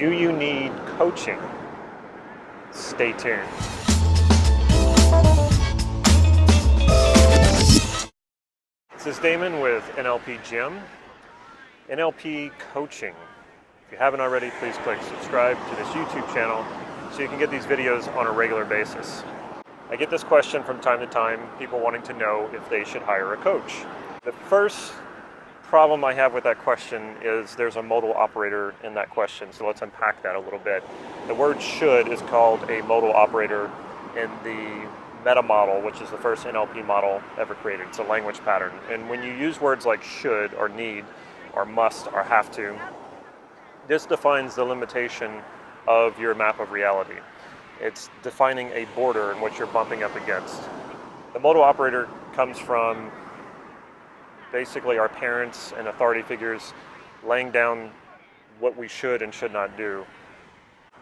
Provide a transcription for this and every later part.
Do you need coaching? Stay tuned. This is Damon with NLP Gym. NLP Coaching. If you haven't already, please click subscribe to this YouTube channel so you can get these videos on a regular basis. I get this question from time to time, people wanting to know if they should hire a coach. The first problem I have with that question is there's a modal operator in that question, so let's unpack that a little bit. The word should is called a modal operator in the meta model, which is the first NLP model ever created. It's a language pattern. And when you use words like should or need or must or have to, this defines the limitation of your map of reality. It's defining a border in which you're bumping up against. The modal operator comes from basically our parents and authority figures laying down what we should and should not do.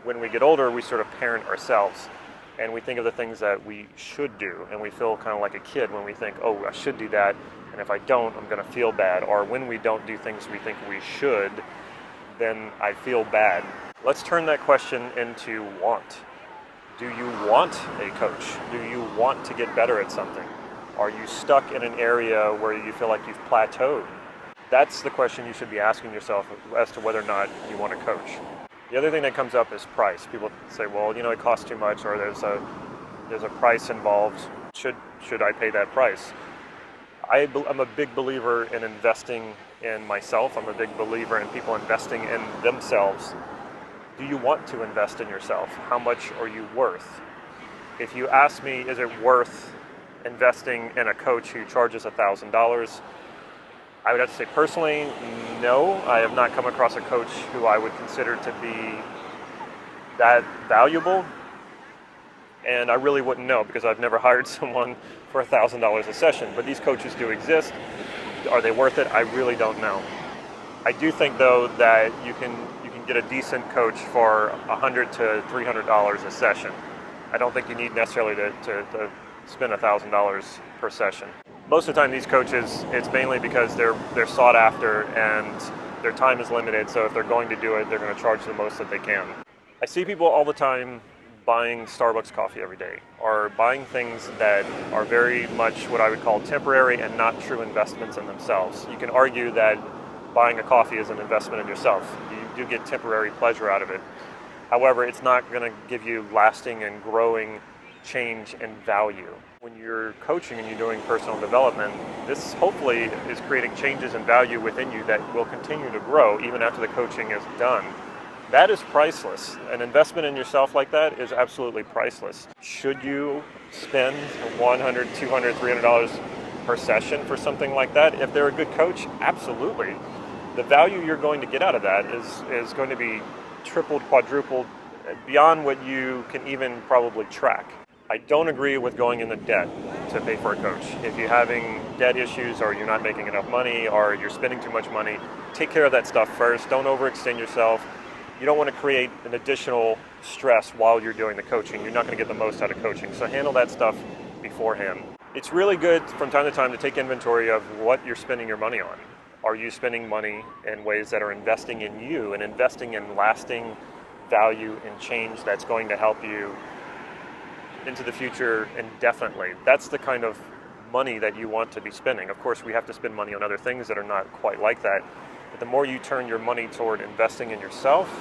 When we get older, we sort of parent ourselves and we think of the things that we should do, and we feel kind of like a kid when we think, oh, I should do that, and if I don't, I'm going to feel bad. Or when we don't do things we think we should, then I feel bad. Let's turn that question into want. Do you want a coach? Do you want to get better at something? Are you stuck in an area where you feel like you've plateaued? That's the question you should be asking yourself as to whether or not you want a coach. The other thing that comes up is price. People say, well, it costs too much, or there's a price involved. Should I pay that price? I'm a big believer in investing in myself. I'm a big believer in people investing in themselves. Do you want to invest in yourself? How much are you worth? If you ask me, is it worth investing in a coach who charges $1,000? I would have to say personally, no. I have not come across a coach who I would consider to be that valuable, and I really wouldn't know because I've never hired someone for $1,000 a session. But these coaches do exist. Are they worth it? I really don't know. I do think though that you can get a decent coach for $100 to $300 a session. I don't think you need necessarily to spend $1,000 per session. Most of the time these coaches, it's mainly because they're sought after and their time is limited, so if they're going to do it, they're going to charge the most that they can. I see people all the time buying Starbucks coffee every day, or buying things that are very much what I would call temporary and not true investments in themselves. You can argue that buying a coffee is an investment in yourself. You do get temporary pleasure out of it. However, it's not going to give you lasting and growing change and value. When you're coaching and you're doing personal development, this hopefully is creating changes and value within you that will continue to grow even after the coaching is done. That is priceless. An investment in yourself like that is absolutely priceless. Should you spend $100, $200, $300 per session for something like that? If they're a good coach, absolutely. The value you're going to get out of that is going to be tripled, quadrupled, beyond what you can even probably track. I don't agree with going into debt to pay for a coach. If you're having debt issues, or you're not making enough money, or you're spending too much money, take care of that stuff first. Don't overextend yourself. You don't want to create an additional stress while you're doing the coaching. You're not going to get the most out of coaching. So handle that stuff beforehand. It's really good from time to time to take inventory of what you're spending your money on. Are you spending money in ways that are investing in you and investing in lasting value and change that's going to help you into the future indefinitely? That's the kind of money that you want to be spending. Of course, we have to spend money on other things that are not quite like that. But the more you turn your money toward investing in yourself,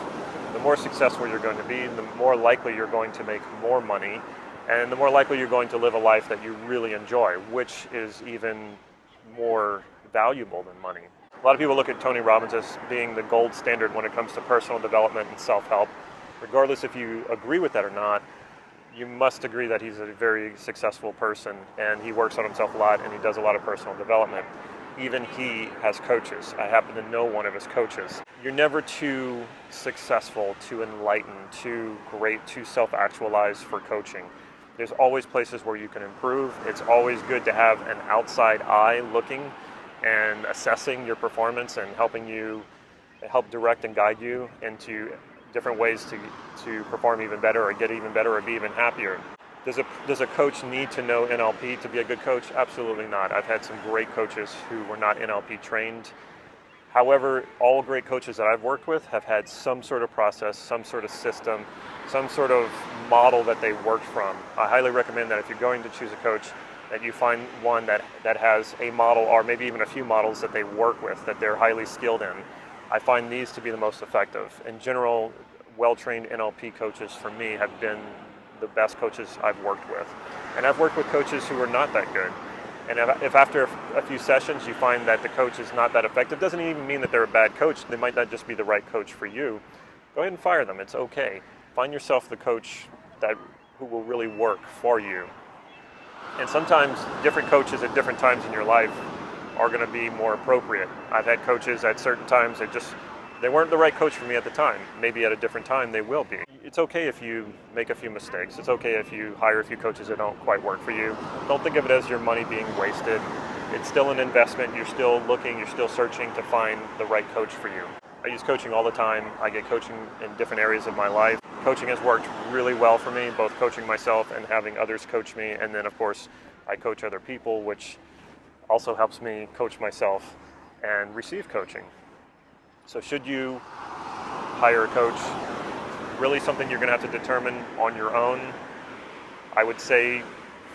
the more successful you're going to be, the more likely you're going to make more money, and the more likely you're going to live a life that you really enjoy, which is even more valuable than money. A lot of people look at Tony Robbins as being the gold standard when it comes to personal development and self-help. Regardless if you agree with that or not, you must agree that he's a very successful person, and he works on himself a lot, and he does a lot of personal development. Even he has coaches. I happen to know one of his coaches. You're never too successful, too enlightened, too great, too self-actualized for coaching. There's always places where you can improve. It's always good to have an outside eye looking and assessing your performance and helping you help direct and guide you into different ways to perform even better, or get even better, or be even happier. Does a coach need to know NLP to be a good coach? Absolutely not. I've had some great coaches who were not NLP trained. However, all great coaches that I've worked with have had some sort of process, some sort of system, some sort of model that they worked from. I highly recommend that if you're going to choose a coach, that you find one that has a model, or maybe even a few models that they work with, that they're highly skilled in. I find these to be the most effective. In general, well-trained NLP coaches for me have been the best coaches I've worked with. And I've worked with coaches who are not that good. And if after a few sessions you find that the coach is not that effective, doesn't even mean that they're a bad coach. They might not just be the right coach for you. Go ahead and fire them. It's okay. Find yourself the coach who will really work for you. And sometimes different coaches at different times in your life are going to be more appropriate. I've had coaches at certain times that they weren't the right coach for me at the time. Maybe at a different time they will be. It's okay if you make a few mistakes. It's okay if you hire a few coaches that don't quite work for you. Don't think of it as your money being wasted. It's still an investment. You're still looking, you're still searching to find the right coach for you. I use coaching all the time. I get coaching in different areas of my life. Coaching has worked really well for me, both coaching myself and having others coach me. And then of course, I coach other people, which also helps me coach myself and receive coaching. So should you hire a coach, really something you're going to have to determine on your own. I would say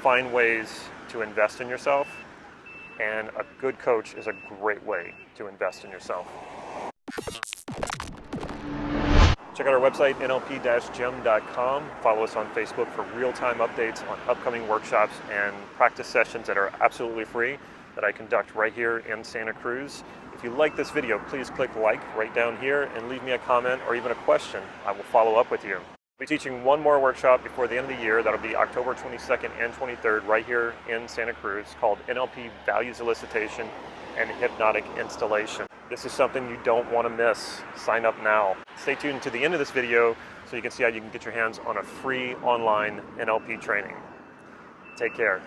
find ways to invest in yourself, and a good coach is a great way to invest in yourself. Check out our website, nlp-gym.com. Follow us on Facebook for real-time updates on upcoming workshops and practice sessions that are absolutely free that I conduct right here in Santa Cruz. If you like this video, please click like right down here and leave me a comment or even a question. I will follow up with you. I'll be teaching one more workshop before the end of the year. That'll be October 22nd and 23rd right here in Santa Cruz, called NLP Values Elicitation and Hypnotic Installation. This is something you don't want to miss. Sign up now. Stay tuned to the end of this video so you can see how you can get your hands on a free online NLP training. Take care.